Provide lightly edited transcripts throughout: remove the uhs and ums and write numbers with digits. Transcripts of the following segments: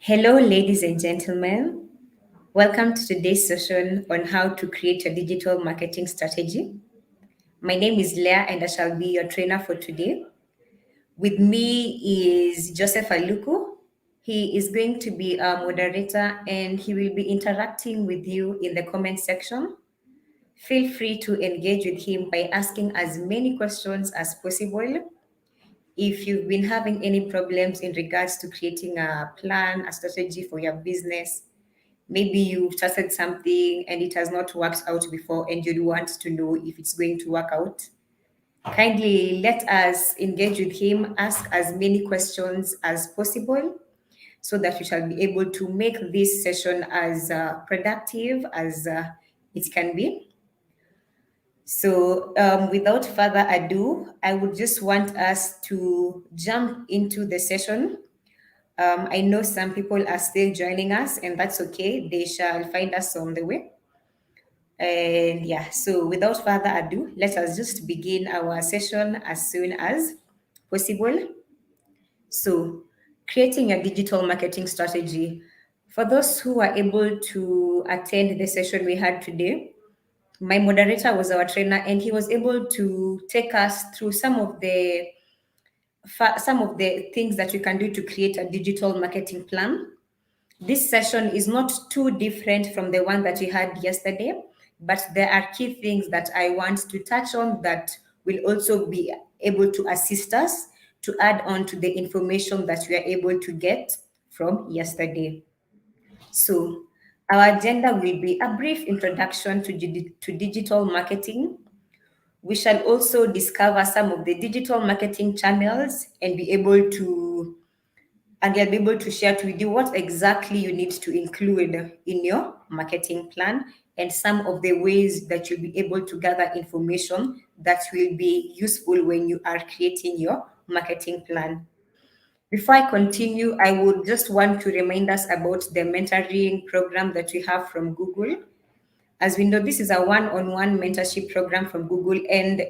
Hello, ladies and gentlemen. Welcome to today's session on how to create a digital marketing strategy. My name is Leah and I shall be your trainer for today. With me is Joseph Aluku. He is going to be our moderator and he will be interacting with you in the comment section. Feel free to engage with him by asking as many questions as possible. If you've been having any problems in regards to creating a plan, a strategy for your business, maybe you've started something and it has not worked out before and you'd want to know if it's going to work out, kindly let us engage with him, ask as many questions as possible so that we shall be able to make this session as productive as it can be. So, without further ado, I would just want us to jump into the session. I know some people are still joining us, and that's okay. They shall find us on the way. And yeah, so without further ado, let us just begin our session as soon as possible. So, creating a digital marketing strategy. For those who are able to attend the session we had today, my moderator was our trainer, and he was able to take us through some of the things that we can do to create a digital marketing plan. This session is not too different from the one that we had yesterday, but there are key things that I want to touch on that will also be able to assist us to add on to the information that we are able to get from yesterday. So, our agenda will be a brief introduction to digital marketing. We shall also discover some of the digital marketing channels and I'll be able to share with you what exactly you need to include in your marketing plan and some of the ways that you'll be able to gather information that will be useful when you are creating your marketing plan. Before I continue, I would just want to remind us about the mentoring program that we have from Google. As we know, this is a one-on-one mentorship program from Google, and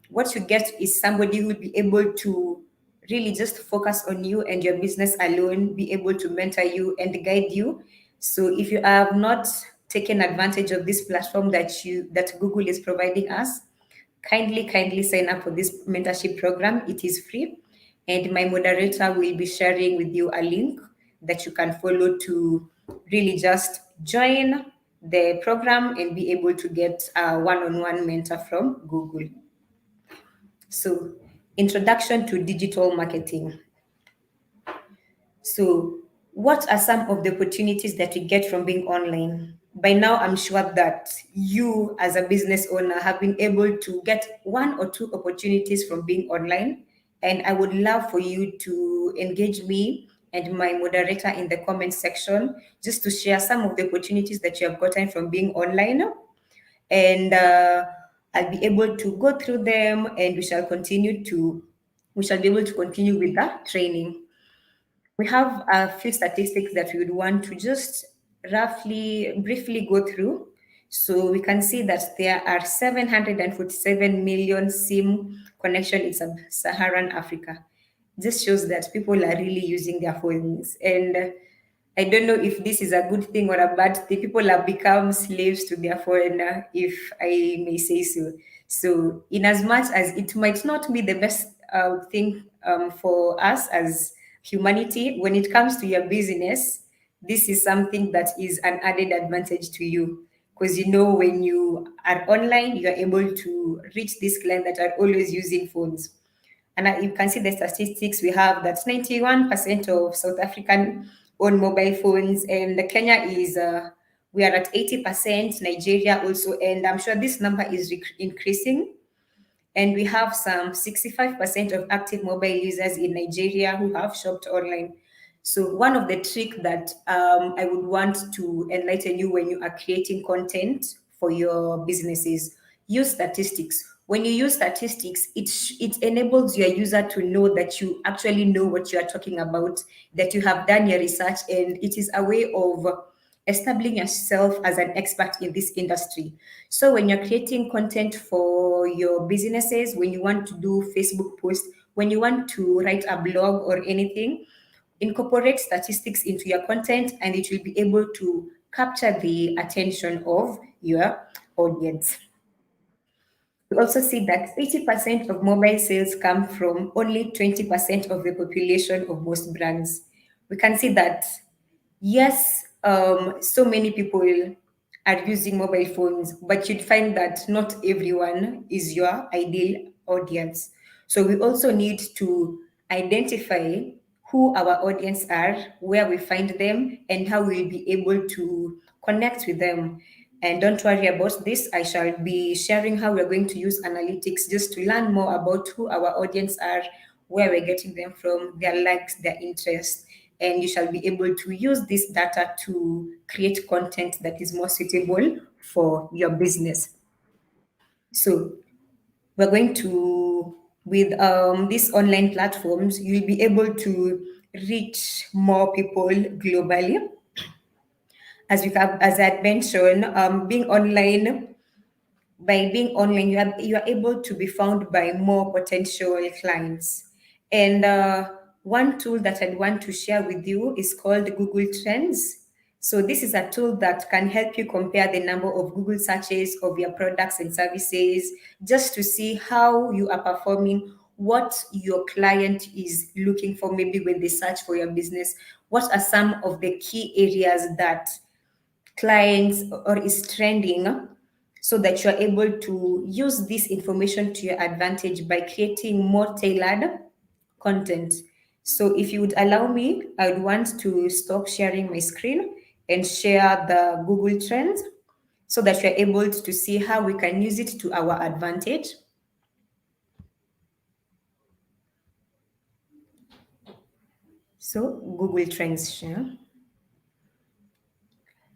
what you get is somebody who will be able to really just focus on you and your business alone, be able to mentor you and guide you. So if you have not taken advantage of this platform that Google is providing us, kindly sign up for this mentorship program. It is free, and my moderator will be sharing with you a link that you can follow to really just join the program and be able to get a one-on-one mentor from Google. So, introduction to digital marketing. So, what are some of the opportunities that we get from being online? By now, I'm sure that you, as a business owner, have been able to get one or two opportunities from being online. And I would love for you to engage me and my moderator in the comment section just to share some of the opportunities that you have gotten from being online. And I'll be able to go through them and we shall be able to continue with the training. We have a few statistics that we would want to just briefly go through. So we can see that there are 747 million SIM connection in sub-Saharan Africa. This shows that people are really using their phones. And I don't know if this is a good thing or a bad thing. People have become slaves to their phone, if I may say so. So, in as much as it might not be the best thing for us as humanity, when it comes to your business, this is something that is an added advantage to you. Because when you are online, you are able to reach these clients that are always using phones. And you can see the statistics we have that 91% of South African own mobile phones, and Kenya we are at 80%, Nigeria also, and I'm sure this number is increasing. And we have some 65% of active mobile users in Nigeria who have shopped online. So one of the tricks that I would want to enlighten you when you are creating content for your businesses, use statistics. When you use statistics, it enables your user to know that you actually know what you are talking about, that you have done your research, and it is a way of establishing yourself as an expert in this industry. So when you're creating content for your businesses, when you want to do Facebook posts, when you want to write a blog or anything, incorporate statistics into your content, and it will be able to capture the attention of your audience. We also see that 80% of mobile sales come from only 20% of the population of most brands. We can see that, yes, so many people are using mobile phones, but you'd find that not everyone is your ideal audience. So we also need to identify who our audience are, where we find them, and how we'll be able to connect with them. And don't worry about this. I shall be sharing how we're going to use analytics just to learn more about who our audience are, where we're getting them from, their likes, their interests. And you shall be able to use this data to create content that is more suitable for your business. So we're going to, with these online platforms, you'll be able to reach more people globally. As I had mentioned, by being online, you are able to be found by more potential clients. And one tool that I'd want to share with you is called Google Trends. So this is a tool that can help you compare the number of Google searches of your products and services, just to see how you are performing, what your client is looking for, maybe when they search for your business. What are some of the key areas that clients or is trending, so that you're able to use this information to your advantage by creating more tailored content. So if you would allow me, I would want to stop sharing my screen and share the Google Trends, so that you're able to see how we can use it to our advantage. So Google Trends share.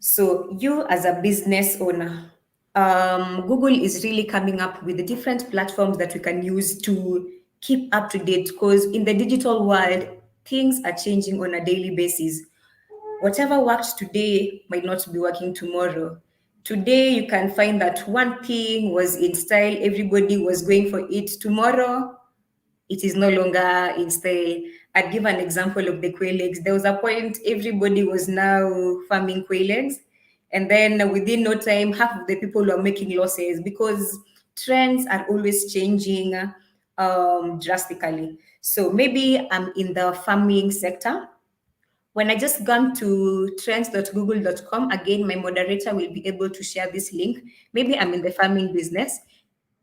So you as a business owner, Google is really coming up with the different platforms that we can use to keep up to date, because in the digital world, things are changing on a daily basis. Whatever worked today might not be working tomorrow. Today, you can find that one thing was in style, everybody was going for it. Tomorrow, it is no longer in style. I'd give an example of the quail eggs. There was a point everybody was now farming quail eggs, and then within no time, half of the people were making losses, because trends are always changing drastically. So maybe I'm in the farming sector. When I just gone to trends.google.com, again, my moderator will be able to share this link. Maybe I'm in the farming business.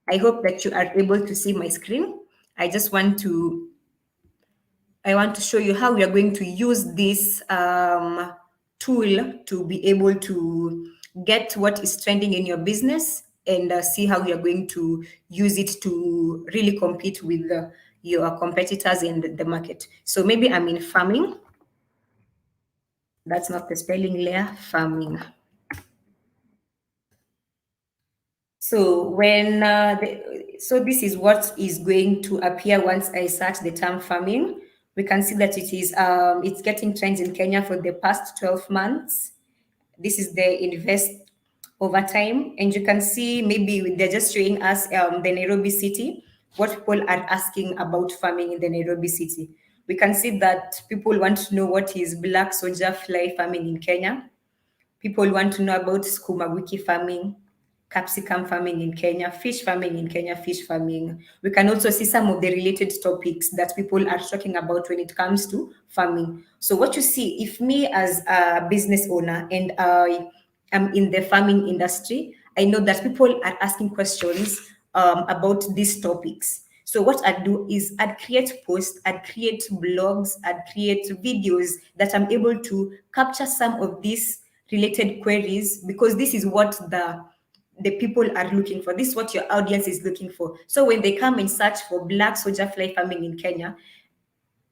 I hope that you are able to see my screen. I just want to I want to show you how we are going to use this tool to be able to get what is trending in your business, and see how we are going to use it to really compete with your competitors in the market. So maybe I'm in farming. That's not the spelling layer, farming. So so this is what is going to appear once I search the term farming. We can see that it's getting trends in Kenya for the past 12 months. This is the invest over time, and you can see maybe they're just showing us the Nairobi city, what people are asking about farming in the Nairobi city. We can see that people want to know what is black soldier fly farming in Kenya. People want to know about sukuma wiki farming, capsicum farming in Kenya, fish farming in Kenya, fish farming. We can also see some of the related topics that people are talking about when it comes to farming. So what you see, if me as a business owner and I am in the farming industry, I know that people are asking questions about these topics. So what I'd do is I'd create posts, I'd create blogs, I'd create videos that I'm able to capture some of these related queries, because this is what the people are looking for. This is what your audience is looking for. So when they come and search for black soldier fly farming in Kenya,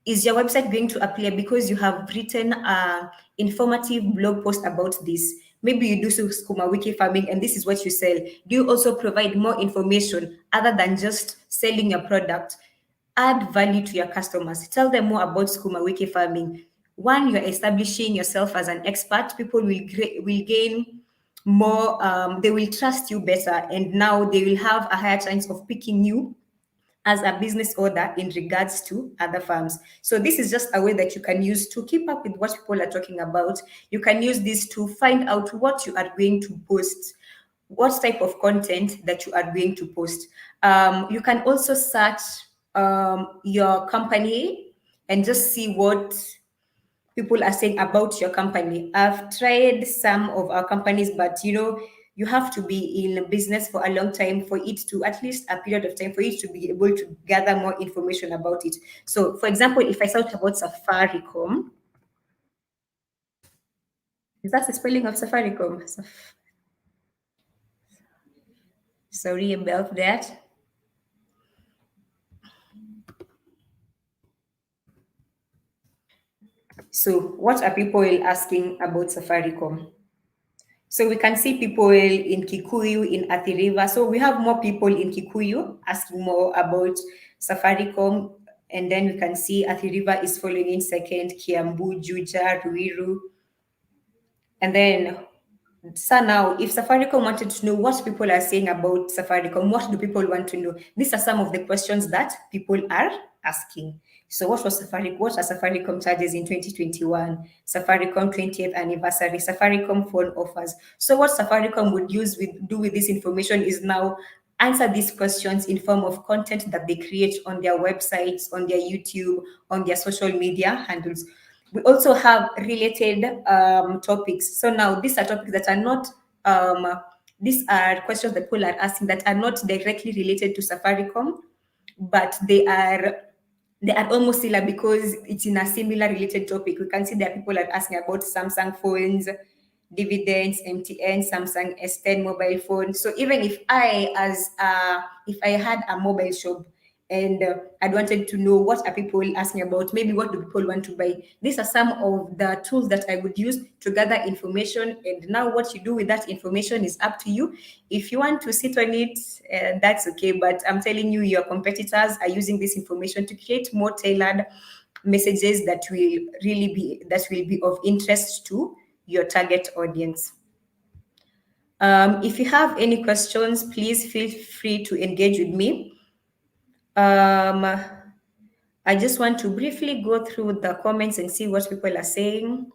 is your website going to appear because you have written an informative blog post about this? Maybe you do sukuma wiki farming and this is what you sell. Do you also provide more information other than just selling your product? Add value to your customers. Tell them more about sukuma wiki farming. One, you're establishing yourself as an expert. People will gain more, they will trust you better, and now they will have a higher chance of picking you as a business owner in regards to other firms. So this is just a way that you can use to keep up with what people are talking about. You can use this to find out what you are going to post, what type of content that you are going to post. You can also search your company and just see what people are saying about your company. I've tried some of our companies, but you have to be in business for a long time for it to, at least a period of time, for it to be able to gather more information about it. So, for example, if I search about Safaricom, is that the spelling of Safaricom? Sorry about that. So, what are people asking about Safaricom? So we can see people in Kikuyu, in Athi River. So we have more people in Kikuyu asking more about Safaricom. And then we can see Athi River is following in second, Kiambu, Juja, Ruiru. And then, so now, if Safaricom wanted to know what people are saying about Safaricom, what do people want to know? These are some of the questions that people are asking. So, what was Safaricom? What are Safaricom charges in 2021? Safaricom 20th anniversary, Safaricom phone offers. So, what Safaricom would do with this information is now answer these questions in form of content that they create on their websites, on their YouTube, on their social media handles. We also have related topics. So now these are topics that are not, these are questions that people are asking that are not directly related to Safaricom, but they are almost similar because it's in a similar related topic. We can see that people are asking about Samsung phones, dividends, MTN, Samsung S10 mobile phone. So even if if I had a mobile shop and I wanted to know what are people asking about, maybe what do people want to buy. These are some of the tools that I would use to gather information. And now what you do with that information is up to you. If you want to sit on it, that's okay. But I'm telling you, your competitors are using this information to create more tailored messages that will be of interest to your target audience. If you have any questions, please feel free to engage with me. I just want to briefly go through the comments and see what people are saying.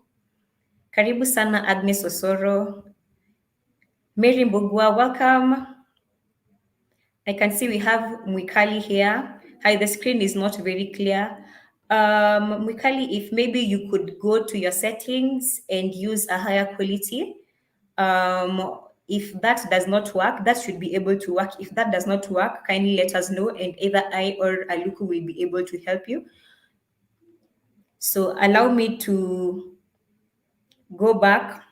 Karibu sana Agnes Osoro. Mary Mbugua, welcome. I can see we have Mwikali here. Hi, the screen is not very clear. Mwikali, if maybe you could go to your settings and use a higher quality. If that does not work, that should be able to work. If that does not work, kindly let us know and either I or Aluku will be able to help you. So allow me to go back,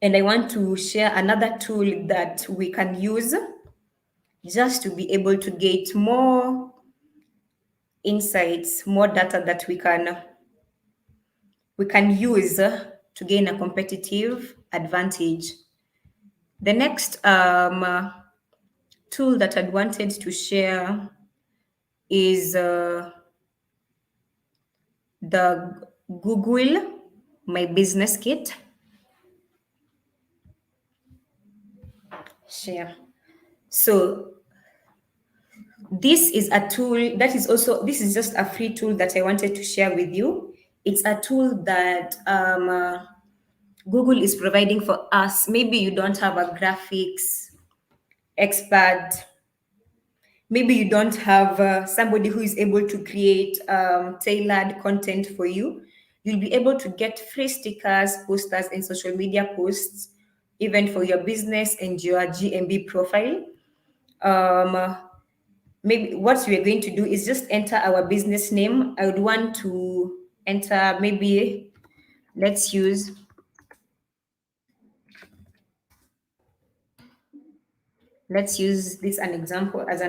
and I want to share another tool that we can use just to be able to get more insights, more data that we can use to gain a competitive advantage. The next tool that I'd wanted to share is the Google My Business Kit. Share. So this is a tool that is also, this is just a free tool that I wanted to share with you. It's a tool that Google is providing for us. Maybe you don't have a graphics expert. Maybe you don't have somebody who is able to create tailored content for you. You'll be able to get free stickers, posters, and social media posts, even for your business and your GMB profile. Maybe what we are going to do is just enter our business name. I would want to enter, maybe let's use this as an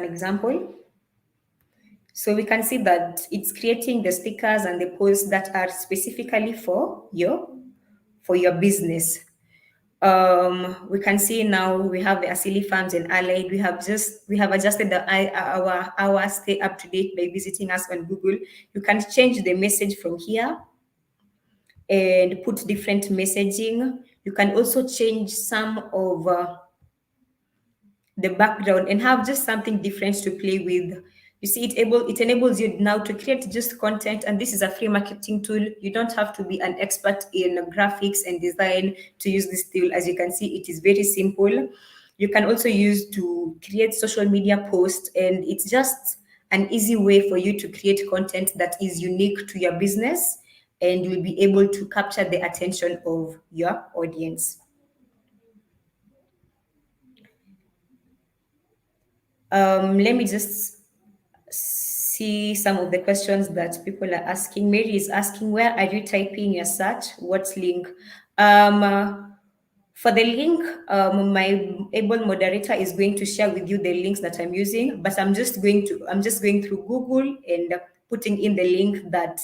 example. So we can see that it's creating the stickers and the posts that are specifically for your business. We can see now we have the Asili Farms and Allied. We have adjusted our stay up to date by visiting us on Google. You can change the message from here and put different messaging. You can also change some of the background and have just something different to play with. You see, it enables you now to create just content, and this is a free marketing tool. You don't have to be an expert in graphics and design to use this tool. As you can see, it is very simple. You can also use to create social media posts, and it's just an easy way for you to create content that is unique to your business, and you'll be able to capture the attention of your audience. Let me just see some of the questions that people are asking. Mary is asking, where are you typing your search? What link? For the link, my able moderator is going to share with you the links that I'm using, but I'm just going through Google and putting in the link that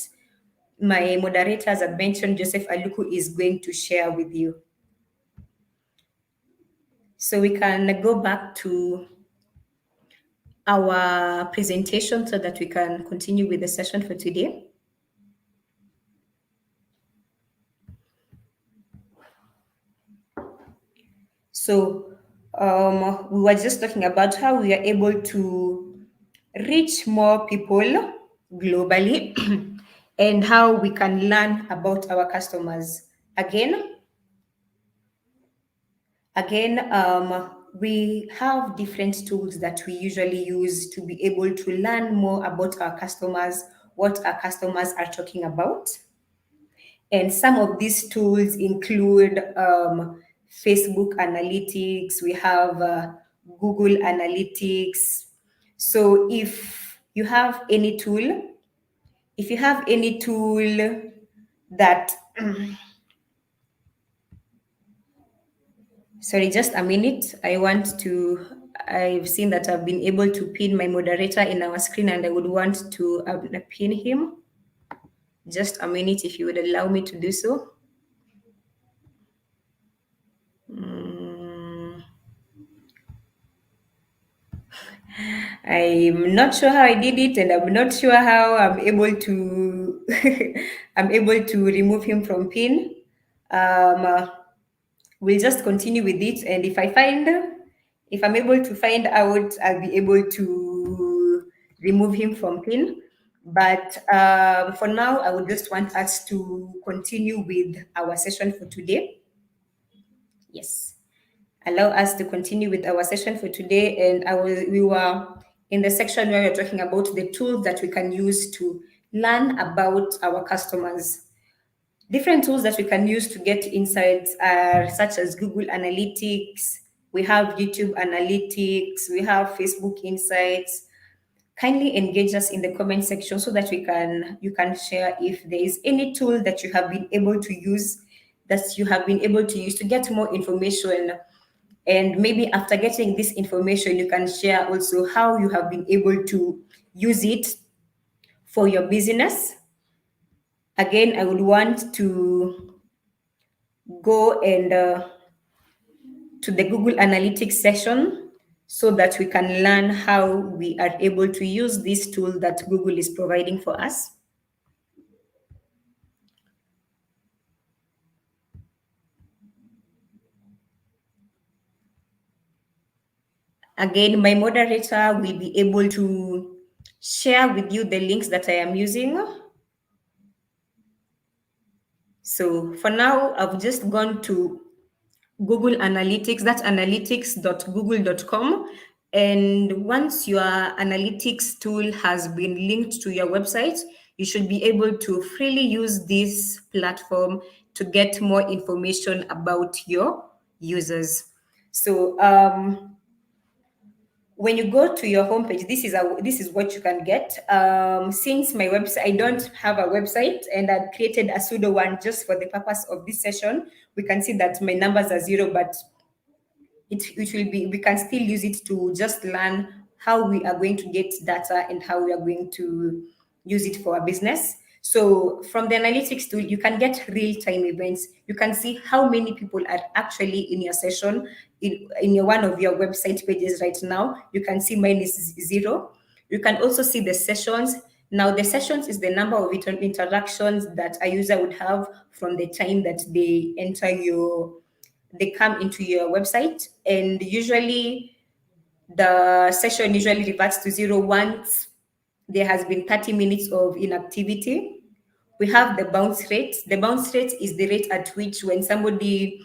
my moderator, as I mentioned, Joseph Aluku, is going to share with you. So we can go back to our presentation so that we can continue with the session for today. So we were just talking about how we are able to reach more people globally and how we can learn about our customers. Again, we have different tools that we usually use to be able to learn more about our customers, what our customers are talking about. And some of these tools include Facebook Analytics, we have Google Analytics. So if you have any tool that, sorry, just a minute. I've seen that I've been able to pin my moderator in our screen, and I would want to pin him. Just a minute, if you would allow me to do so. I'm not sure how I did it, and I'm not sure how I'm able to I'm able to remove him from pin. We'll just continue with it, and if I'm able to find out, I'll be able to remove him from pin. But for now, I would just want us to continue with our session for today. Yes, allow us to continue with our session for today, and we were in the section where we're talking about the tools that we can use to learn about our customers. Different tools that we can use to get insights are such as Google Analytics, we have YouTube Analytics, we have Facebook Insights. Kindly engage us in the comment section so that you can share if there is any tool that you have been able to use to get more information. And maybe after getting this information, you can share also how you have been able to use it for your business. Again, I would want to go and to the Google Analytics session so that we can learn how we are able to use this tool that Google is providing for us. Again, my moderator will be able to share with you the links that I am using. So for now, I've just gone to Google Analytics, that's analytics.google.com. And once your analytics tool has been linked to your website, you should be able to freely use this platform to get more information about your users. So when you go to your homepage, this is what you can get. Since my website, I don't have a website, and I've created a pseudo one just for the purpose of this session. We can see that my numbers are 0, but we can still use it to just learn how we are going to get data and how we are going to use it for our business. So from the analytics tool, you can get real-time events. You can see how many people are actually in your session in one of your website pages right now. You can see mine is 0. You can also see the sessions. Now, the sessions is the number of interactions that a user would have from the time that they come into your website, and usually the session usually reverts to 0 once there has been 30 minutes of inactivity. We have the bounce rate. The bounce rate is the rate at which when somebody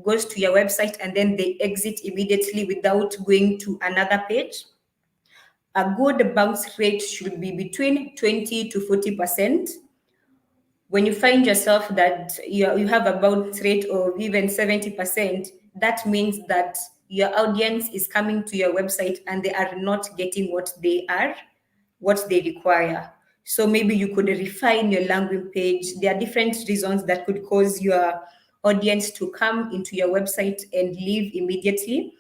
goes to your website and then they exit immediately without going to another page. A good bounce rate should be between 20 to 40%. When you find yourself that you have a bounce rate of even 70%, that means that your audience is coming to your website and they are not getting what they require. So maybe you could refine your landing page. There are different reasons that could cause your audience to come into your website and leave immediately.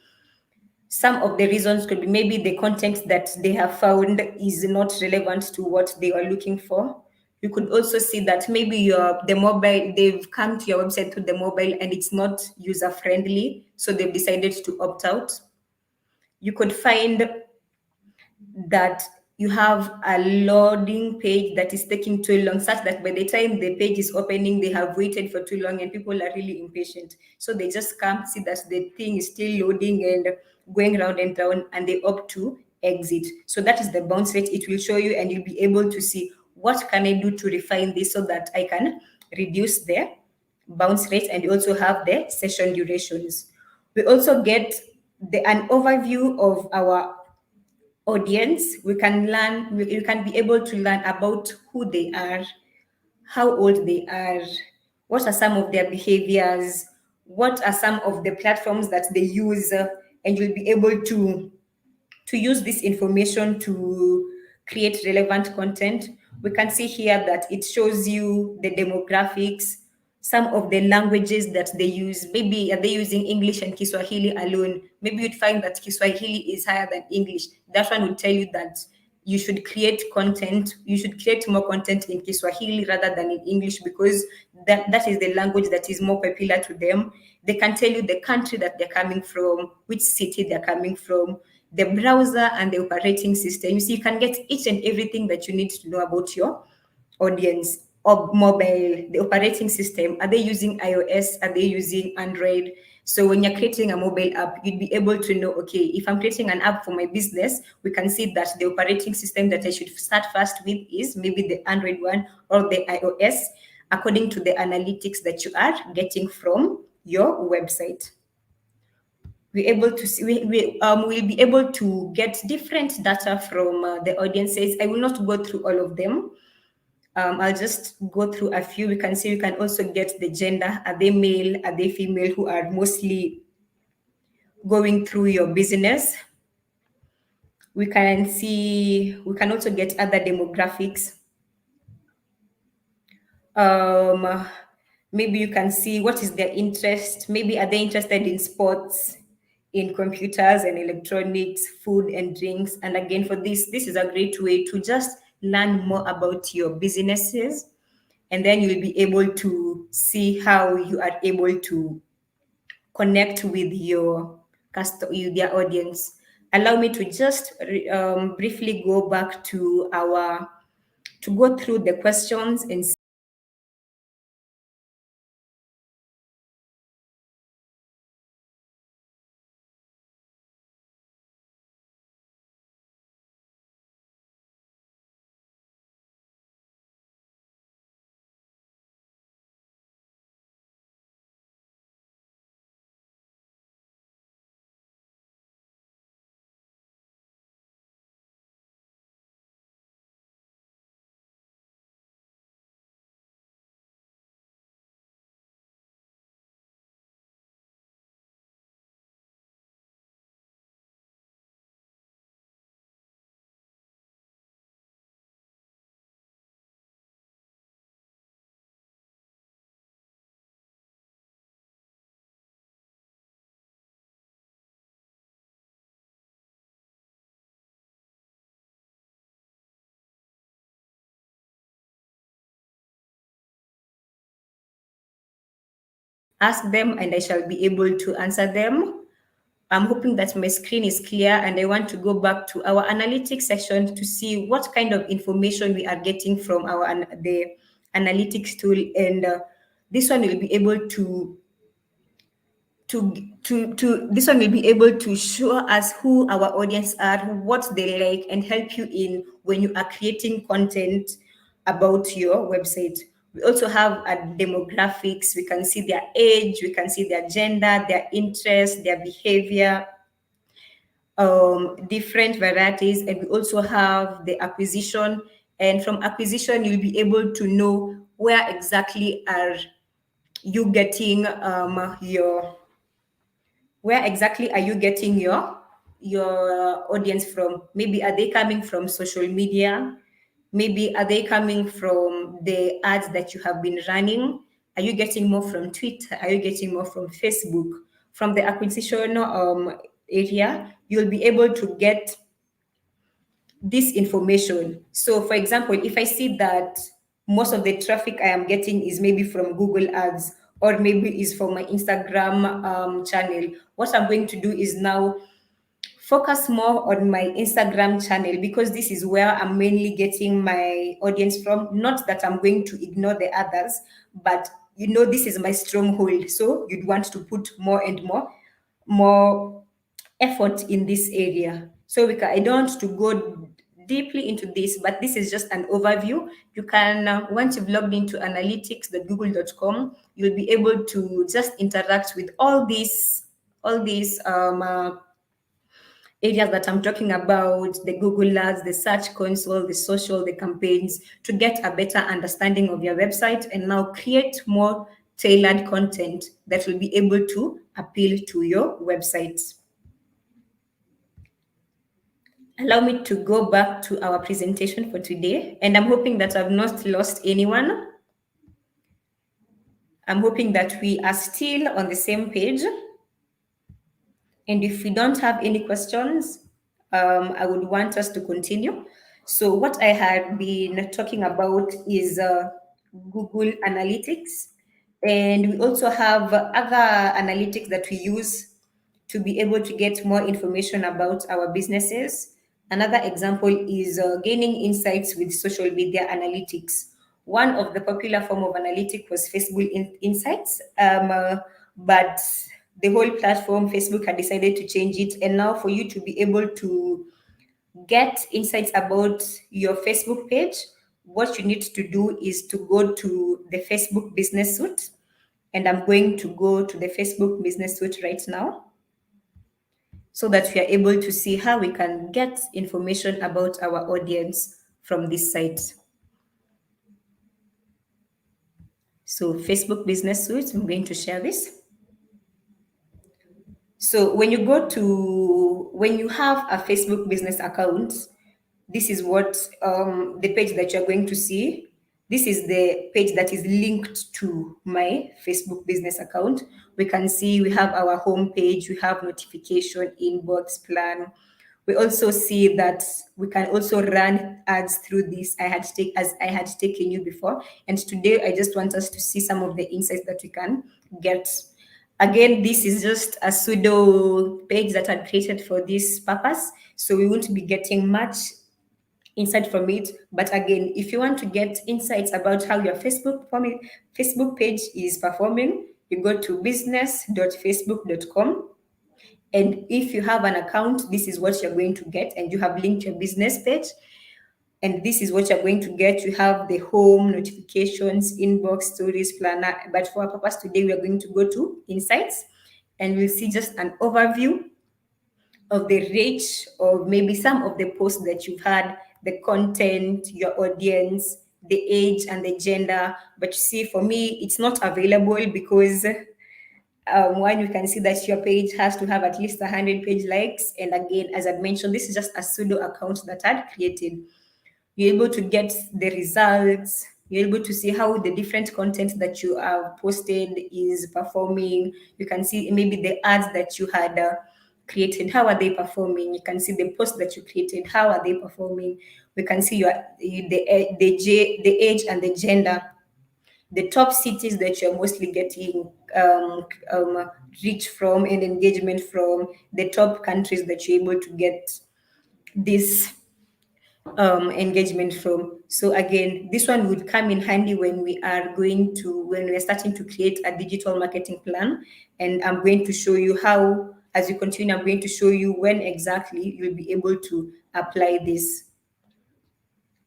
Some of the reasons could be maybe the content that they have found is not relevant to what they are looking for. You could also see that maybe they've come to your website through the mobile and it's not user friendly, so they've decided to opt out. You could find that you have a loading page that is taking too long, such that by the time the page is opening, they have waited for too long and people are really impatient. So they just can't see that the thing is still loading and going round and round, and they opt to exit. So that is the bounce rate it will show you, and you'll be able to see what can I do to refine this so that I can reduce the bounce rate, and you also have the session durations. We also get an overview of our audience. We can be able to learn about who they are, how old they are, what are some of their behaviors, what are some of the platforms that they use, and you'll be able to use this information to create relevant content. We can see here that it shows you the demographics, some of the languages that they use. Maybe are they using English and Kiswahili alone? Maybe you'd find that Kiswahili is higher than English. That one will tell you that you should create more content in Kiswahili rather than in English, because that is the language that is more popular to them. They can tell you the country that they're coming from, which city they're coming from, the browser and the operating system. You see, you can get each and everything that you need to know about your audience. Or mobile, the operating system, are they using iOS, are they using Android? So when you're creating a mobile app, you'd be able to know, okay, if I'm creating an app for my business, we can see that the operating system that I should start first with is maybe the Android one or the iOS, according to the analytics that you are getting from your website. We're able to see, we'll be able to get different data from the audiences. I will not go through all of them. I'll just go through a few. We can see, we can also get the gender. Are they male? Are they female? Who are mostly going through your business? We can see, we can also get other demographics. Maybe you can see what is their interest. Maybe are they interested in sports, in computers and electronics, food and drinks? And again, for this is a great way to just learn more about your businesses, and then you'll be able to see how you are able to connect with your audience. Allow me to just briefly go back to go through the questions and ask them, and I shall be able to answer them. I'm hoping that my screen is clear, and I want to go back to our analytics section to see what kind of information we are getting from the analytics tool. And this one will be able to to this one will be able to show us who our audience are, what they like, and help you in when you are creating content about your website. We also have a demographics. We can see their age, we can see their gender, their interest, their behavior, different varieties, and we also have the acquisition. And from acquisition, you'll be able to know where exactly are you getting your where exactly are you getting your audience from. Maybe are they coming from social media? Maybe are they coming from the ads that you have been running? Are you getting more from Twitter? Are you getting more from Facebook? From the acquisition area, you'll be able to get this information. So, for example, if I see that most of the traffic I am getting is maybe from Google Ads or maybe is from my Instagram channel, what I'm going to do is now focus more on my Instagram channel, because this is where I'm mainly getting my audience from. Not that I'm going to ignore the others, but this is my stronghold. So you'd want to put more and more effort in this area. So I don't want to go deeply into this, but this is just an overview. You can, once you've logged into analytics.google.com, you'll be able to just interact with all these areas that I'm talking about, the Google Ads, the Search Console, the social, the campaigns, to get a better understanding of your website and now create more tailored content that will be able to appeal to your website. Allow me to go back to our presentation for today, and I'm hoping that I've not lost anyone. I'm hoping that we are still on the same page. And if we don't have any questions, I would want us to continue. So what I had been talking about is Google Analytics. And we also have other analytics that we use to be able to get more information about our businesses. Another example is gaining insights with social media analytics. One of the popular form of analytic was Facebook Insights, but the whole platform, Facebook, had decided to change it. And now for you to be able to get insights about your Facebook page, what you need to do is to go to the Facebook Business Suite. And I'm going to go to the Facebook Business Suite right now so that we are able to see how we can get information about our audience from this site. So Facebook Business Suite, I'm going to share this. So when you have a Facebook business account, this is what the page that you're going to see. This is the page that is linked to my Facebook business account. We can see we have our home page, we have notification, inbox, plan. We also see that we can also run ads through this. As I had taken you before, and today I just want us to see some of the insights that we can get. Again, this is just a pseudo page that I created for this purpose, so we won't be getting much insight from it. But again, if you want to get insights about how your Facebook page is performing, you go to business.facebook.com. And if you have an account, this is what you're going to get, and you have linked your business page. And this is what you're going to get. You have the home, notifications, inbox, stories, planner. But for our purpose today, we are going to go to insights, and we'll see just an overview of the reach of maybe some of the posts that you've had, the content, your audience, the age and the gender. But you see, for me, it's not available because one, you can see that your page has to have at least 100 page likes. And again, as I mentioned, this is just a pseudo account that I'd created. You're able to get the results. You're able to see how the different content that you have posted is performing. You can see maybe the ads that you had created, how are they performing? You can see the posts that you created, how are they performing? We can see the age and the gender, the top cities that you're mostly getting reach from and engagement from, the top countries that you're able to get this engagement from. So again, this one would come in handy when when we're starting to create a digital marketing plan. And I'm going to show you how, as you continue, I'm going to show you when exactly you'll be able to apply this.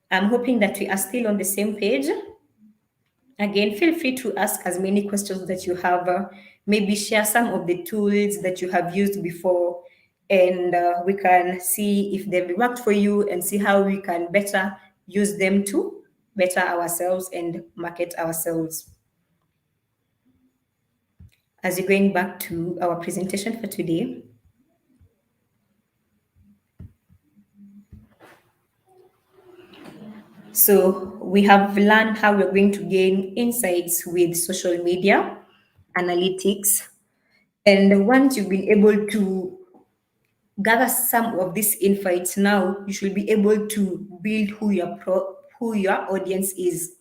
I'm hoping that we are still on the same page. Again, feel free to ask as many questions that you have. Maybe share some of the tools that you have used before, and we can see if they've worked for you and see how we can better use them to better ourselves and market ourselves. As you're going back to our presentation for today, so we have learned how we're going to gain insights with social media analytics. And once you've been able to gather some of these insights, now you should be able to build who your audience is.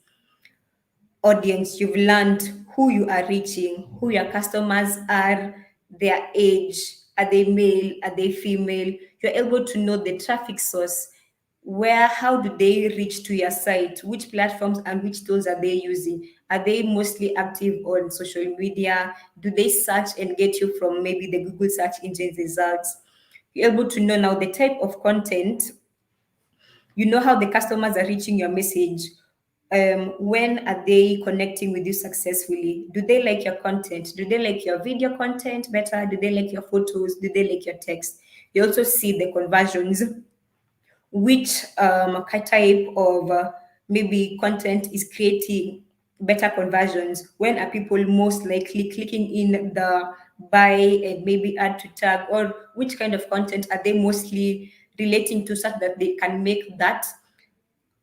Audience, you've learned who you are reaching, who your customers are, their age, are they male, are they female. You're able to know the traffic source, how do they reach to your site, which platforms and which tools are they using, are they mostly active on social media, do they search and get you from maybe the Google search engine results. You're able to know now the type of content, you know how the customers are reaching your message. When are they connecting with you successfully? Do they like your content? Do they like your video content better? Do they like your photos? Do they like your text? You also see the conversions, which type of maybe content is creating better conversions. When are people most likely clicking in the buy and maybe add to tag, or which kind of content are they mostly relating to such that they can make that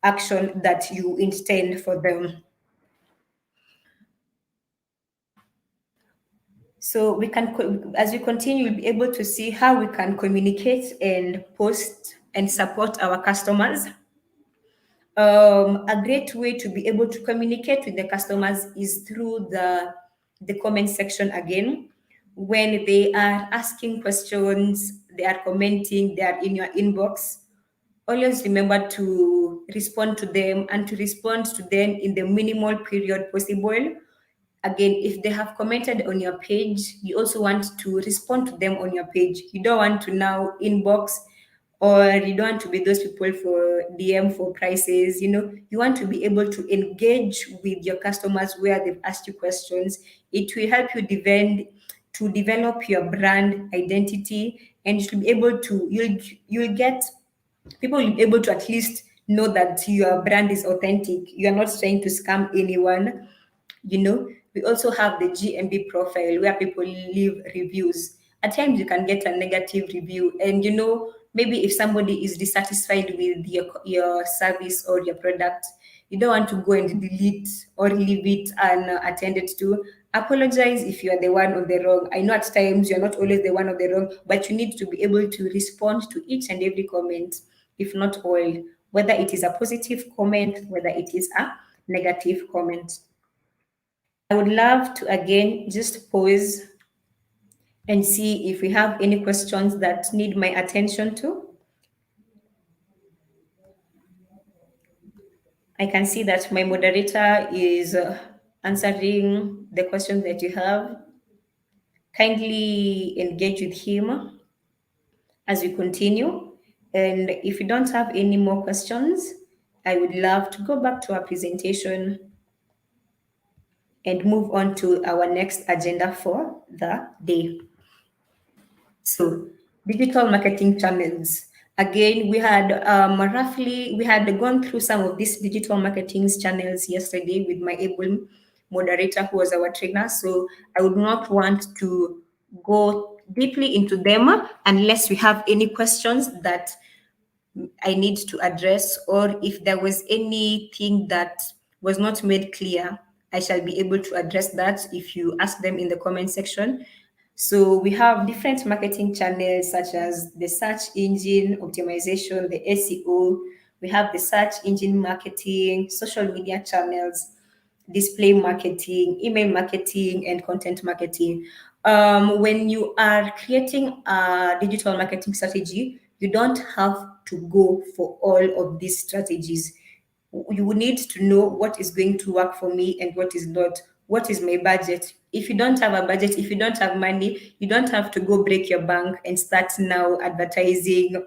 action that you intend for them. So we can, as we continue, we'll be able to see how we can communicate and post and support our customers. A great way to be able to communicate with the customers is through the comment section again. When they are asking questions, they are commenting, they are in your inbox, always remember to respond to them and to respond to them in the minimal period possible. Again, if they have commented on your page, you also want to respond to them on your page. You don't want to now inbox, or you don't want to be those people for DM for prices. You want to be able to engage with your customers where they've asked you questions. It will help you develop your brand identity, and you should be able to, you'll get people will be able to at least know that your brand is authentic. You are not trying to scam anyone. We also have the GMB profile where people leave reviews. At times, you can get a negative review, and maybe if somebody is dissatisfied with your service or your product, you don't want to go and delete or leave it unattended to. Apologize if you are the one on the wrong. I know at times you're not always the one on the wrong, but you need to be able to respond to each and every comment, if not all, whether it is a positive comment, whether it is a negative comment. I would love to again just pause and see if we have any questions that need my attention to. I can see that my moderator is answering the questions that you have. Kindly engage with him as we continue. And if you don't have any more questions, I would love to go back to our presentation and move on to our next agenda for the day. So, digital marketing channels. Again, we had gone through some of these digital marketing channels yesterday with my able moderator who was our trainer. So I would not want to go deeply into them unless we have any questions that I need to address, or if there was anything that was not made clear, I shall be able to address that if you ask them in the comment section. So we have different marketing channels such as the search engine optimization, the SEO. We have the search engine marketing, social media channels, display marketing, email marketing, and content marketing. When you are creating a digital marketing strategy, You don't have to go for all of these strategies. You need to know what is going to work for me and what is not. What is my budget? If you don't have a budget, if you don't have money, you don't have to go break your bank and start now advertising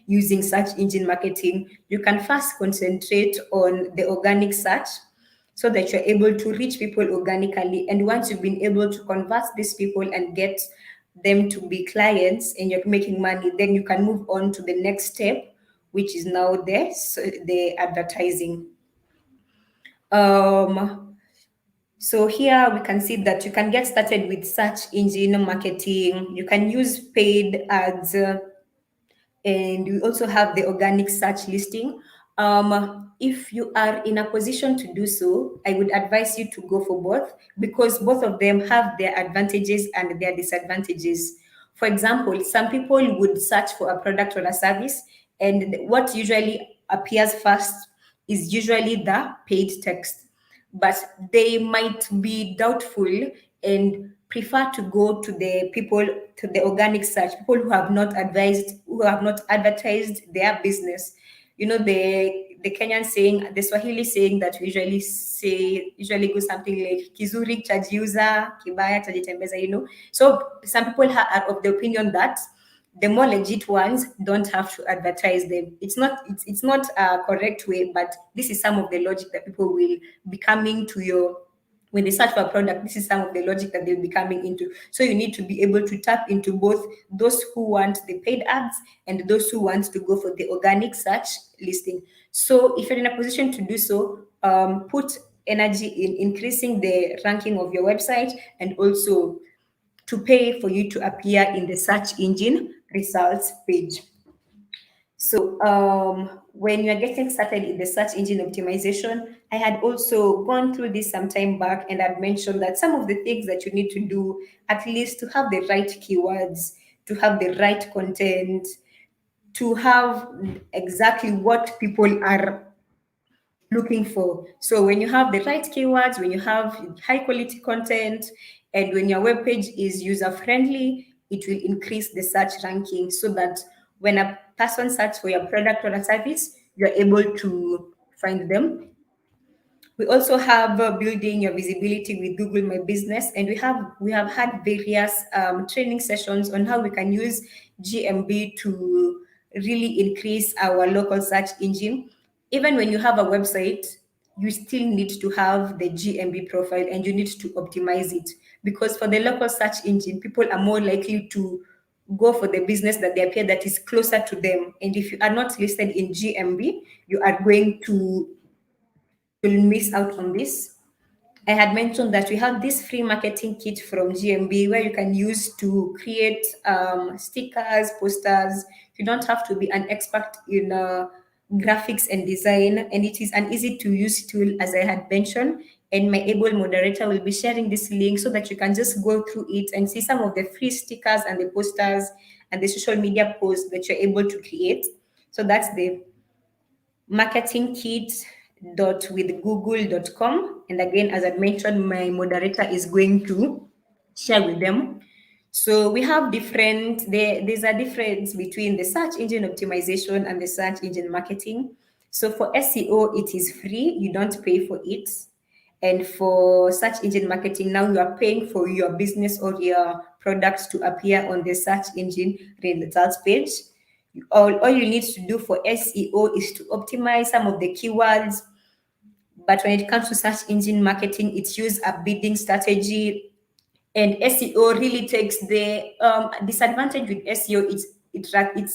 using search engine marketing. You can first concentrate on the organic search so that you're able to reach people organically. And once you've been able to convert these people and get them to be clients and you're making money, then you can move on to the next step, which is now the advertising. So here we can see that you can get started with search engine marketing. You can use paid ads, and we also have the organic search listing. If you are in a position to do so, I would advise you to go for both, because both of them have their advantages and their disadvantages. For example, some people would search for a product or a service, and what usually appears first is usually the paid text, but they might be doubtful and prefer to go to the organic search, people who have not advertised their business. You know, the Kenyan saying, the Swahili saying that we usually go something like kizuri chajiuza, kibaya chajitembeza, you know. So some people are of the opinion that the more legit ones don't have to advertise them. It's not a correct way, but this is some of the logic that people will be coming to your when they search for a product. This is some of the logic that they'll be coming into. So you need to be able to tap into both those who want the paid ads and those who want to go for the organic search listing. So if you're in a position to do so, put energy in increasing the ranking of your website, and also to pay for you to appear in the search engine results page. So when you're getting started in the search engine optimization, I had also gone through this some time back, and I'd mentioned that some of the things that you need to do, at least to have the right keywords, to have the right content, to have exactly what people are looking for. So when you have the right keywords, when you have high quality content, and when your web page is user friendly, it will increase the search ranking, so that when a person searches for your product or a service, you're able to find them. We also have building your visibility with Google My Business, and we have had various training sessions on how we can use GMB to really increase our local search engine. Even when you have a website, you still need to have the GMB profile, and you need to optimize it, because for the local search engine, people are more likely to go for the business that they appear that is closer to them. And if you are not listed in GMB, you are going to will miss out on this. I had mentioned that we have this free marketing kit from GMB where you can use to create stickers, posters. You don't have to be an expert in graphics and design, and it is an easy to use tool, as I had mentioned. And my able moderator will be sharing this link so that you can just go through it and see some of the free stickers and the posters and the social media posts that you're able to create. So that's the marketingkit.withgoogle.com. And again, as I mentioned, my moderator is going to share with them. So we have there's a difference between the search engine optimization and the search engine marketing. So for SEO, it is free, you don't pay for it. And for search engine marketing, now you are paying for your business or your products to appear on the search engine results page. All you need to do for SEO is to optimize some of the keywords. But when it comes to search engine marketing, it's use a bidding strategy. And SEO really takes the disadvantage with SEO. It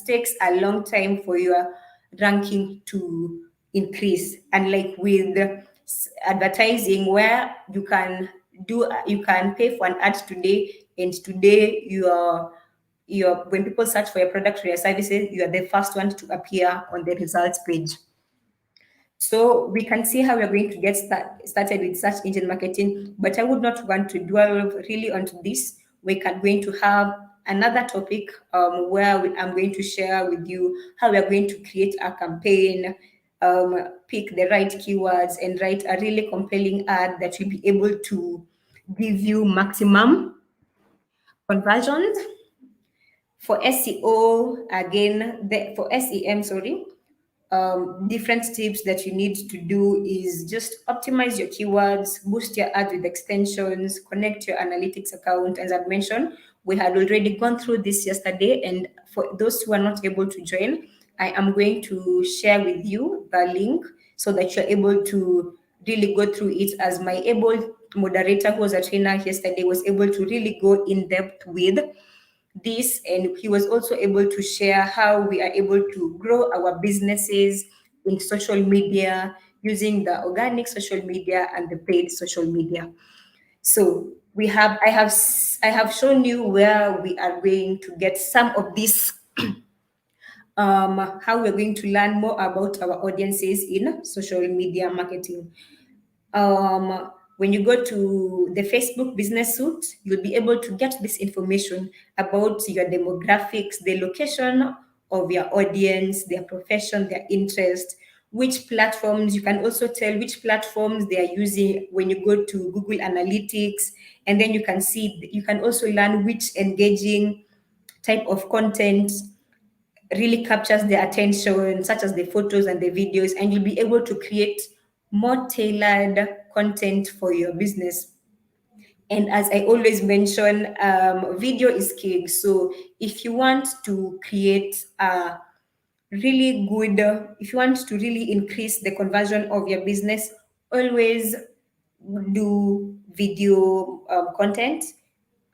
takes a long time for your ranking to increase. Unlike with advertising, where you can pay for an ad today, and today when people search for your product or your services, you are the first one to appear on the results page. So we can see how we're going to get started with search engine marketing, but I would not want to dwell really onto this. We're going to have another topic where I'm going to share with you how we're going to create a campaign, pick the right keywords, and write a really compelling ad that will be able to give you maximum conversions. For SEO, again, for SEM, sorry, different tips that you need to do is just optimize your keywords, boost your ads with extensions, connect your analytics account. As I've mentioned, we had already gone through this yesterday, and for those who are not able to join, I am going to share with you the link so that you're able to really go through it, as my able moderator who was a trainer yesterday was able to really go in depth with this, and he was also able to share how we are able to grow our businesses in social media using the organic social media and the paid social media. So I have shown you where we are going to get some of this, how we're going to learn more about our audiences in social media marketing. When you go to the Facebook Business Suite, you'll be able to get this information about your demographics, the location of your audience, their profession, their interest, which platforms. You can also tell which platforms they are using when you go to Google Analytics, and then you can see, you can also learn which engaging type of content really captures their attention, such as the photos and the videos, and you'll be able to create more tailored content for your business. And as I always mention, video is king. So if you want to create a really good, if you want to really increase the conversion of your business, always do video content.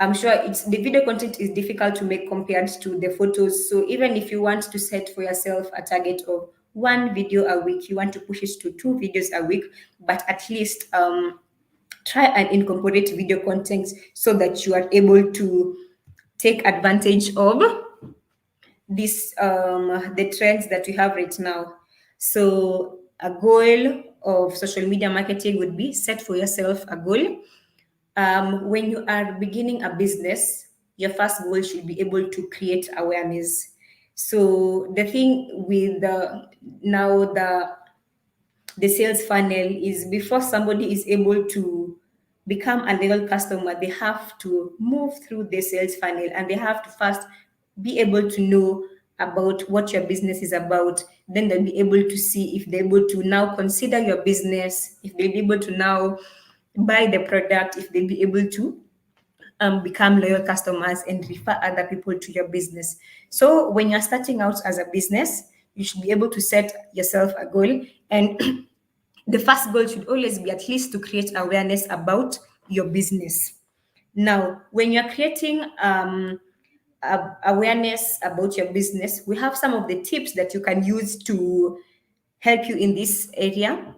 I'm sure it's the video content is difficult to make compared to the photos. So even if you want to set for yourself a target of one video a week, you want to push it to two videos a week, but at least try and incorporate video content so that you are able to take advantage of this the trends that we have right now. So a goal of social media marketing would be set for yourself a goal. When you are beginning a business, your first goal should be able to create awareness. So the thing with the sales funnel is, before somebody is able to become a loyal customer, they have to move through the sales funnel, and they have to first be able to know about what your business is about. Then they'll be able to see if they're able to now consider your business, if they'll be able to now buy the product, if they'll be able to become loyal customers and refer other people to your business. So when you're starting out as a business, you should be able to set yourself a goal, and the first goal should always be at least to create awareness about your business. Now, when you're creating awareness about your business, we have some of the tips that you can use to help you in this area.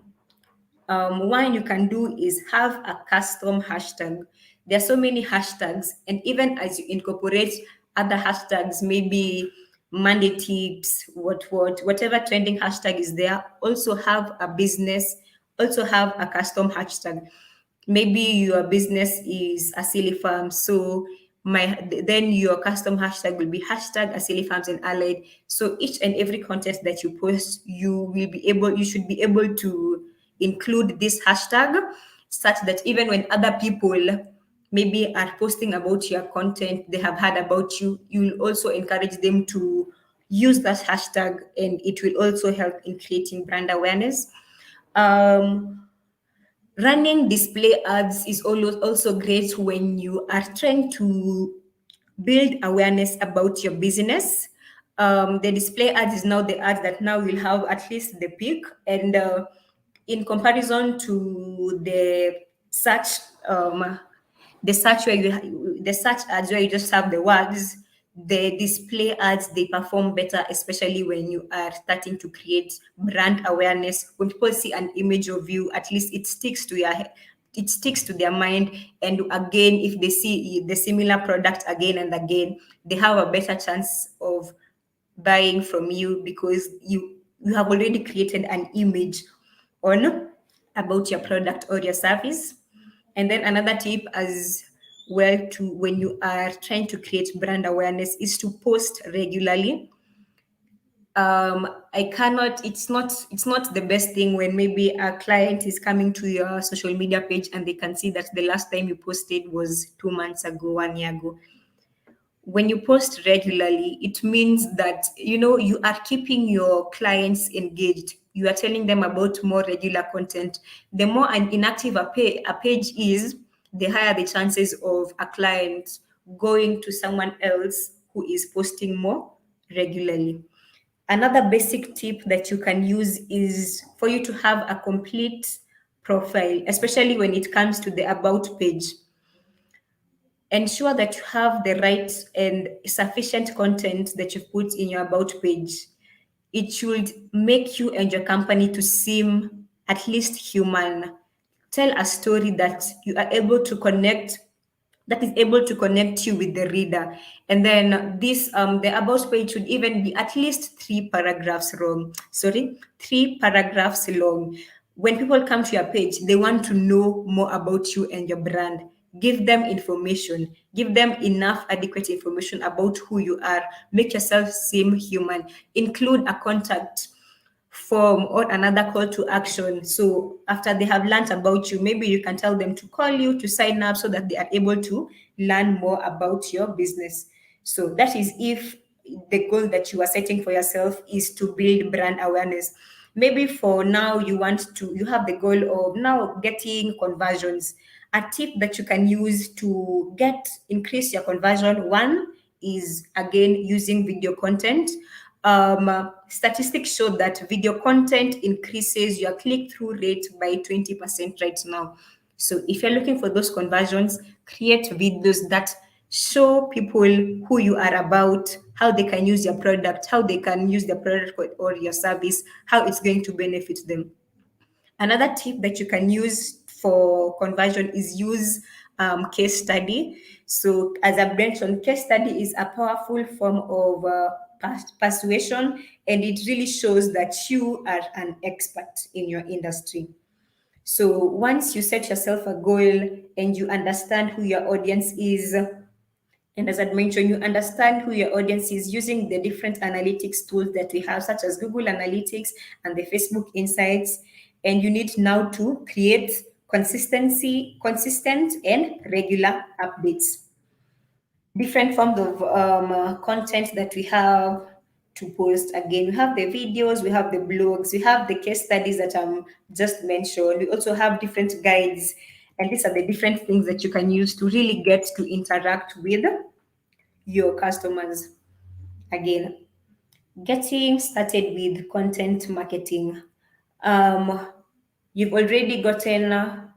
One you can do is have a custom hashtag. There are so many hashtags, and even as you incorporate other hashtags, maybe Monday tips, whatever trending hashtag is there, also have a business, also have a custom hashtag. Maybe your business is Asili Farm, so then your custom hashtag will be hashtag Asili Farms and Allied. So each and every content that you post, you should be able to include this hashtag, such that even when other people maybe are posting about your content, they have heard about you, you will also encourage them to use that hashtag, and it will also help in creating brand awareness. Running display ads is also great when you are trying to build awareness about your business. The display ads is now the ads that now will have at least the peak, and in comparison to search um, the search where the search ads where you just have the words, the display ads, they perform better, especially when you are starting to create brand awareness. When people see an image of you, at least it sticks to it sticks to their mind, and again, if they see the similar product again and again, they have a better chance of buying from you, because you have already created an image on about your product or your service. And then another tip as well, to when you are trying to create brand awareness, is to post regularly. I cannot it's not the best thing when maybe a client is coming to your social media page and they can see that the last time you posted was 2 months ago, 1 year ago. When you post regularly, it means that you are keeping your clients engaged. You are telling them about more regular content. The more an inactive a page is, the higher the chances of a client going to someone else who is posting more regularly. Another basic tip that you can use is for you to have a complete profile, especially when it comes to the about page. Ensure that you have the right and sufficient content that you've put in your about page. It should make you and your company to seem at least human. Tell a story that you are able to connect, that is able to connect you with the reader. And then this the about page should even be at least three paragraphs long. When people come to your page, they want to know more about you and your brand. Give them information, give them enough adequate information about who you are. Make yourself seem human. Include a contact form or another call to action. So after they have learned about you, maybe you can tell them to call you to sign up so that they are able to learn more about your business. So that is if the goal that you are setting for yourself is to build brand awareness. Maybe for now you have the goal of now getting conversions. A tip that you can use to increase your conversion, one is again using video content. Statistics show that video content increases your click-through rate by 20% right now. So if you're looking for those conversions, create videos that show people who you are about, how they can use your product, how they can use the product or your service, how it's going to benefit them. Another tip that you can use for conversion is use case study. So, as I mentioned, case study is a powerful form of persuasion, and it really shows that you are an expert in your industry. So, once you set yourself a goal and you understand who your audience is, and as I mentioned, you understand who your audience is using the different analytics tools that we have, such as Google Analytics and the Facebook Insights. And you need now to create consistent and regular updates. Different forms of content that we have to post. Again, we have the videos, we have the blogs, we have the case studies that just mentioned. We also have different guides, and these are the different things that you can use to really get to interact with your customers. Again, getting started with content marketing. Um, you've already gotten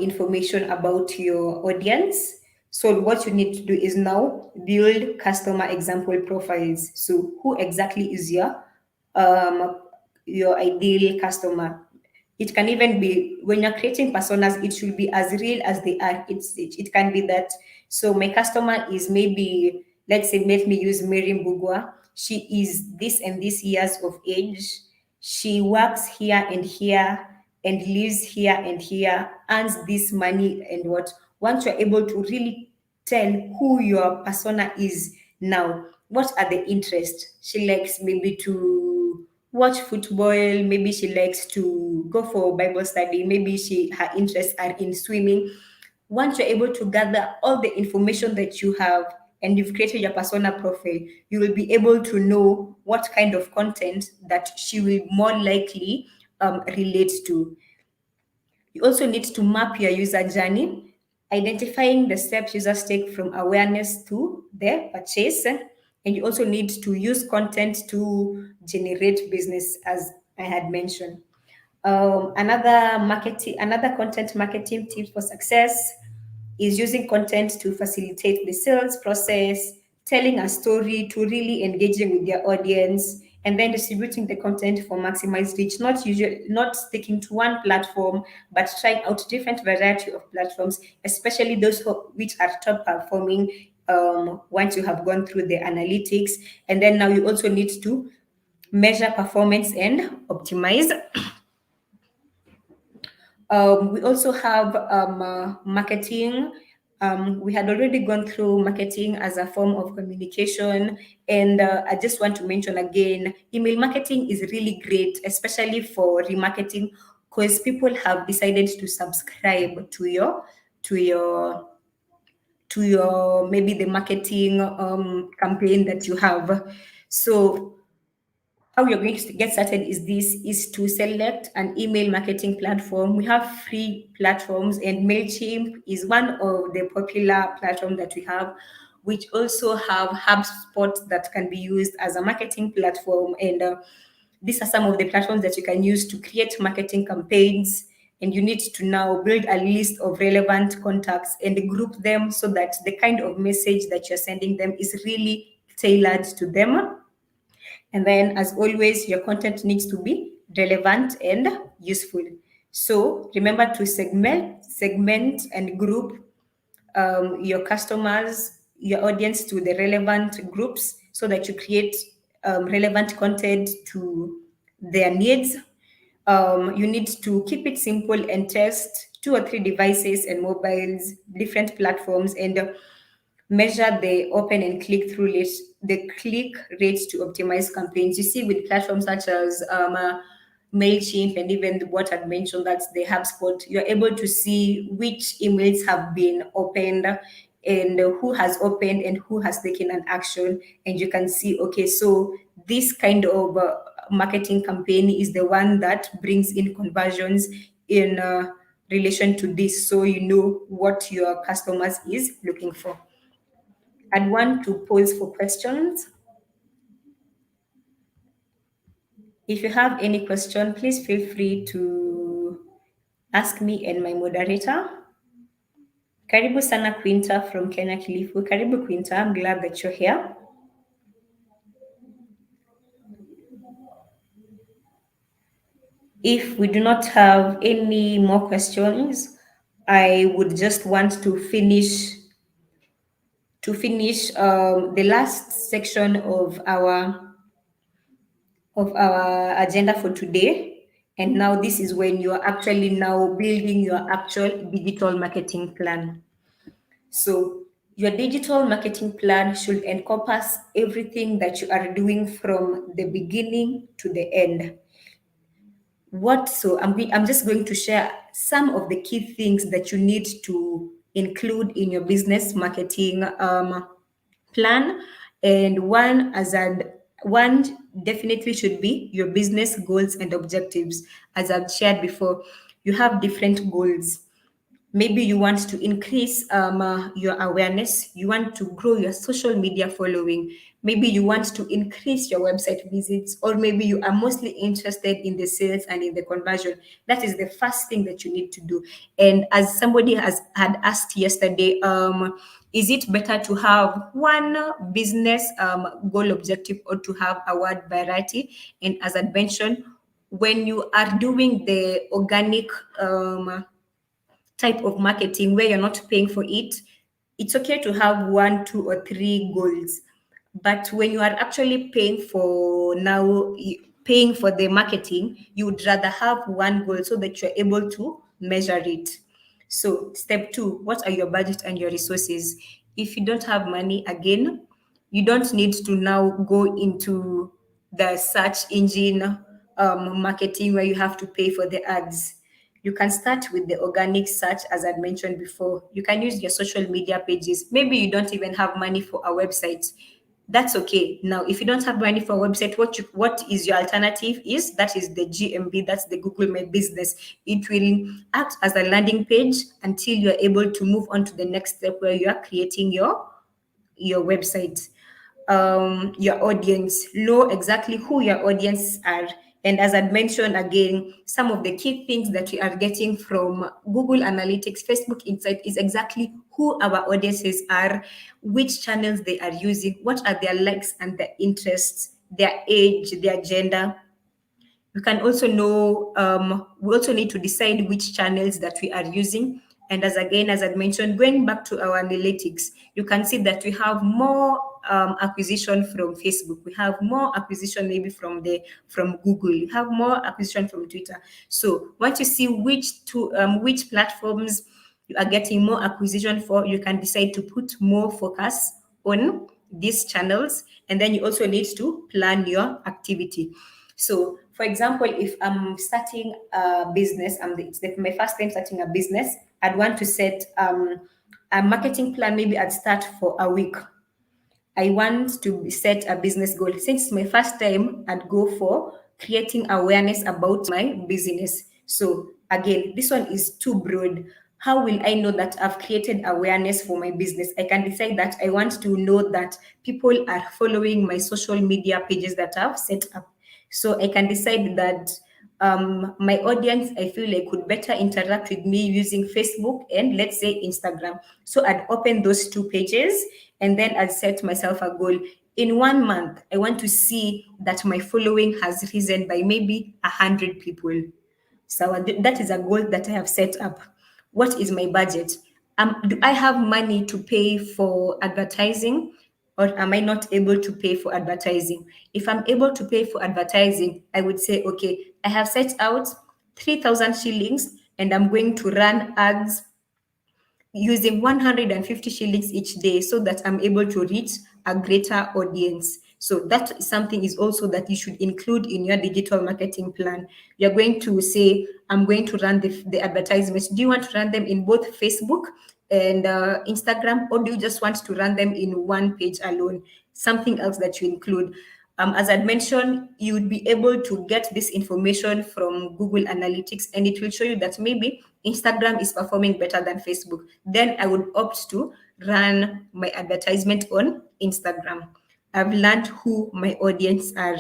information about your audience. So what you need to do is now build customer example profiles. So who exactly is your ideal customer? It can even be when you're creating personas, it should be as real as they are. It can be that. So my customer is maybe, let's say, let me use Mary Mbugwa. She is this and this years of age. She works here and here and lives here and here, earns this money and what. Once you're able to really tell who your persona is now, what are the interests? She likes maybe to watch football, maybe she likes to go for Bible study, maybe her interests are in swimming. Once you're able to gather all the information that you have and you've created your persona profile, you will be able to know what kind of content that she will more likely relate to. You also need to map your user journey, identifying the steps users take from awareness to their purchase. And you also need to use content to generate business, as I had mentioned. Another content marketing tip for success is using content to facilitate the sales process, telling a story to really engaging with their audience, and then distributing the content for maximized reach. Not sticking to one platform, but trying out different variety of platforms, especially those which are top performing. Once you have gone through the analytics, and then now you also need to measure performance and optimize. We also have marketing. We had already gone through marketing as a form of communication. And I just want to mention again, email marketing is really great, especially for remarketing, because people have decided to subscribe to your to your maybe the marketing campaign that you have. So how you're going to get started is to select an email marketing platform. We have free platforms, and MailChimp is one of the popular platforms that we have, which also have HubSpot that can be used as a marketing platform. And these are some of the platforms that you can use to create marketing campaigns. And you need to now build a list of relevant contacts and group them so that the kind of message that you're sending them is really tailored to them. And then, as always, your content needs to be relevant and useful. So remember to segment and group your customers, your audience to the relevant groups so that you create relevant content to their needs. You need to keep it simple and test 2 or 3 devices and mobiles, different platforms, and measure the open and click through rate, the click rates to optimize campaigns. You see, with platforms such as MailChimp and even what I'd mentioned, that's the HubSpot, you're able to see which emails have been opened and who has opened and who has taken an action. And you can see, okay, so this kind of marketing campaign is the one that brings in conversions in relation to this. So you know what your customers is looking for. I'd want to pause for questions. If you have any question, please feel free to ask me and my moderator. Karibu sana Quinta from Kenya Kilifu. Karibu Quinta, I'm glad that you're here. If we do not have any more questions, I would just want to finish the last section of our agenda for today. And now this is when you are actually now building your actual digital marketing plan. So your digital marketing plan should encompass everything that you are doing from the beginning to the end. I'm just going to share some of the key things that you need to include in your business marketing plan. And one definitely should be your business goals and objectives. As I've shared before, you have different goals. Maybe you want to increase your awareness. You want to grow your social media following. Maybe you want to increase your website visits, or maybe you are mostly interested in the sales and in the conversion. That is the first thing that you need to do. And as somebody had asked yesterday, is it better to have one business goal objective or to have a wide variety? And as I mentioned, when you are doing the organic type of marketing where you're not paying for it, it's okay to have 1, 2, or 3 goals. But when you are actually paying for the marketing, you would rather have one goal so that you're able to measure it. So step 2, what are your budget and your resources? If you don't have money, again, you don't need to now go into the search engine marketing where you have to pay for the ads. You can start with the organic search, as I mentioned before. You can use your social media pages. Maybe you don't even have money for a website. That's okay. Now, if you don't have money for a website, what is your alternative? That is the GMB, that's the Google My Business. It will act as a landing page until you're able to move on to the next step where you are creating your website. Your audience, know exactly who your audience are. And as I mentioned again, some of the key things that we are getting from Google Analytics, Facebook Insight is exactly who our audiences are, which channels they are using, what are their likes and their interests, their age, their gender. We can also know, we also need to decide which channels that we are using. And as I mentioned, going back to our analytics, you can see that we have more acquisition from Facebook. We have more acquisition maybe from Google. We have more acquisition from Twitter. So once you see which platforms you are getting more acquisition for, you can decide to put more focus on these channels. And then you also need to plan your activity. So, for example, if I'm starting a business, it's my first time starting a business, I'd want to set a marketing plan, maybe I'd start for a week. I want to set a business goal. Since it's my first time, I'd go for creating awareness about my business. So again, this one is too broad. How will I know that I've created awareness for my business? I can decide that I want to know that people are following my social media pages that I've set up. So I can decide that my audience, I feel like, could better interact with me using Facebook and, let's say, Instagram. So I'd open those two pages, and then I'd set myself a goal. In 1 month, I want to see that my following has risen by maybe 100 people. So that is a goal that I have set up. What is my budget? Do I have money to pay for advertising, or am I not able to pay for advertising? If I'm able to pay for advertising, I would say, okay, I have set out 3,000 shillings and I'm going to run ads using 150 shillings each day so that I'm able to reach a greater audience. So that is something is also that you should include in your digital marketing plan. You're going to say, I'm going to run the advertisements. Do you want to run them in both Facebook and Instagram, or do you just want to run them in one page alone? Something else that you include. As I mentioned, you would be able to get this information from Google Analytics, and it will show you that maybe Instagram is performing better than Facebook. Then I would opt to run my advertisement on Instagram. I've learned who my audience are.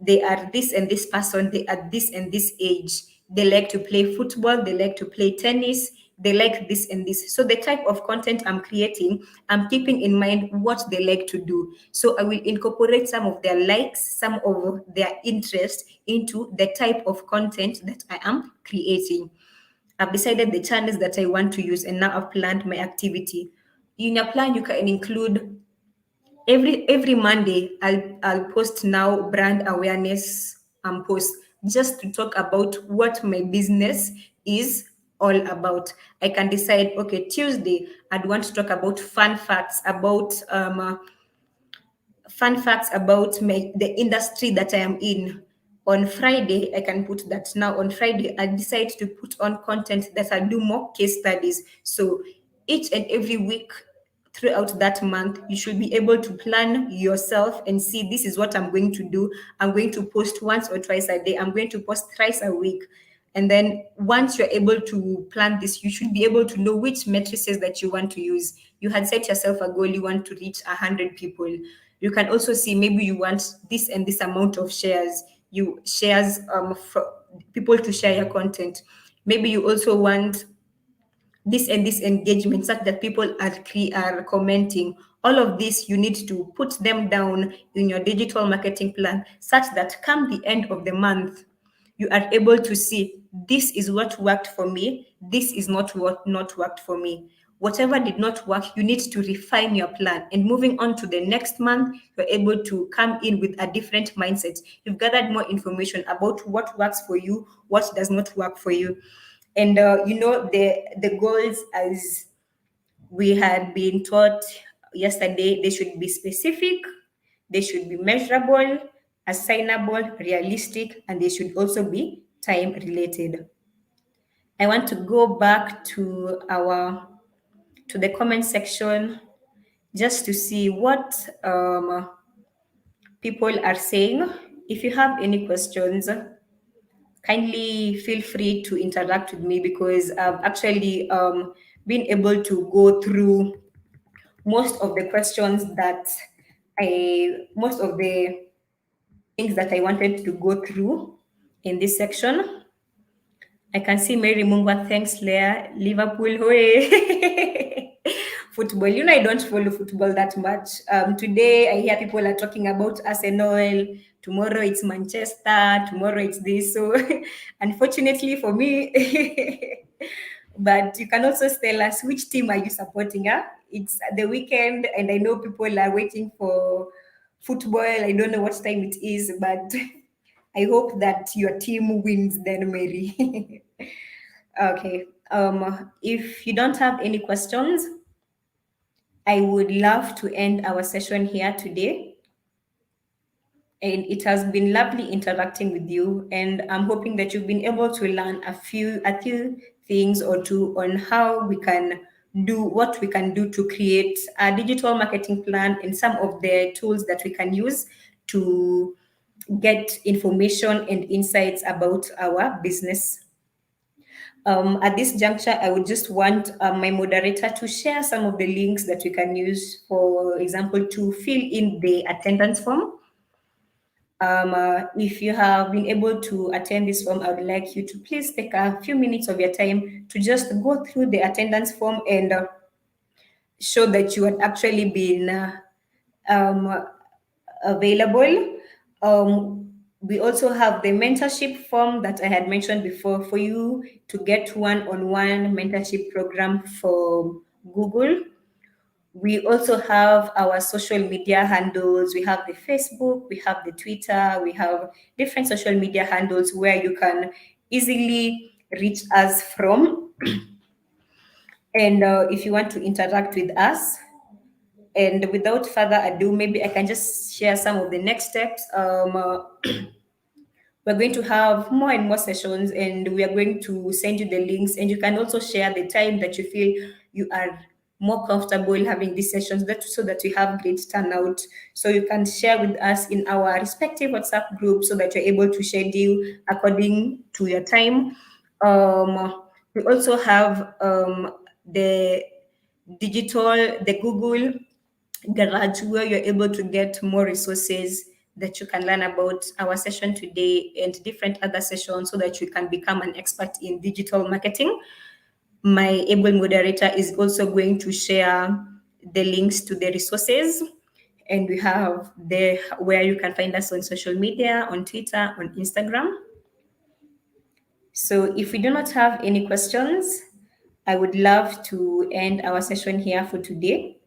They are this and this person, they are this and this age, they like to play football, they like to play tennis, they like this and this. So the type of content I'm creating, I'm keeping in mind what they like to do. So I will incorporate some of their likes, some of their interest into the type of content that I am creating. I've decided the channels that I want to use, and now I've planned my activity. In your plan, you can include every Monday. I'll post now brand awareness post, just to talk about what my business is all about. I can decide, okay, Tuesday I'd want to talk about fun facts about the industry that I am in. On Friday, I can put that. Now, on Friday, I decide to put on content that I do more case studies. So each and every week throughout that month, you should be able to plan yourself and see, this is what I'm going to do. I'm going to post once or twice a day. I'm going to post thrice a week. And then once you're able to plan this, you should be able to know which matrices that you want to use. You had set yourself a goal, you want to reach 100 people. You can also see maybe you want this and this amount of shares. You shares for people to share your content. Maybe you also want this and this engagement, such that people are commenting. All of this, you need to put them down in your digital marketing plan, such that come the end of the month, you are able to see, this is what worked for me, this is not what not worked for me. Whatever did not work, you need to refine your plan, and moving on to the next month, you're able to come in with a different mindset. You've gathered more information about what works for you, what does not work for you. And the goals, as we had been taught yesterday, they should be specific, they should be measurable, assignable, realistic, and they should also be time related. I want to go back to the comment section just to see what people are saying. If you have any questions, kindly feel free to interact with me, because I've actually been able to go through most of the questions that most of the things that I wanted to go through in this section. I can see Mary Mungwa, thanks, Leah. Liverpool, hooray! Football, I don't follow football that much. Today, I hear people are talking about Arsenal. Tomorrow, it's Manchester. Tomorrow, it's this. So, unfortunately for me, but you can also tell us, which team are you supporting? Huh? It's the weekend, and I know people are waiting for football. I don't know what time it is, but I hope that your team wins then, Mary. Okay. If you don't have any questions, I would love to end our session here today. And it has been lovely interacting with you. And I'm hoping that you've been able to learn a few things or two on how we can do what we can do to create a digital marketing plan and some of the tools that we can use to get information and insights about our business. At this juncture, I would just want my moderator to share some of the links that we can use, for example, to fill in the attendance form. If you have been able to attend this form, I would like you to please take a few minutes of your time to just go through the attendance form and show that you had actually been um, available. We also have the mentorship form that I had mentioned before for you to get one-on-one mentorship program for Google. We also have our social media handles. We have the Facebook, we have the Twitter, we have different social media handles where you can easily reach us from. And if you want to interact with us, and without further ado, maybe I can just share some of the next steps. We're going to have more and more sessions, and we are going to send you the links, and you can also share the time that you feel you are more comfortable having these sessions, so that we have great turnout. So you can share with us in our respective WhatsApp group so that you're able to schedule according to your time. We also have the the Google Garage, where you're able to get more resources that you can learn about our session today and different other sessions so that you can become an expert in digital marketing. My able moderator is also going to share the links to the resources, and we have the where you can find us on social media, on Twitter, on Instagram. So if we do not have any questions, I would love to end our session here for today.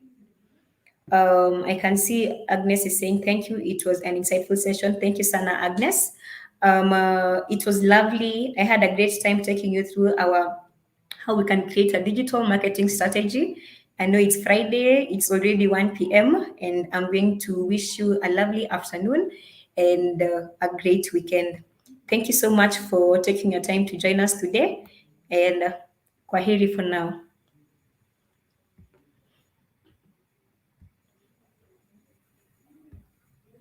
I can see Agnes is saying thank you. It was an insightful session. Thank you, Sana Agnes. It was lovely. I had a great time taking you through our how we can create a digital marketing strategy. I know it's Friday, it's already 1 p.m., and I'm going to wish you a lovely afternoon and a great weekend. Thank you so much for taking your time to join us today, and kwaheri for now.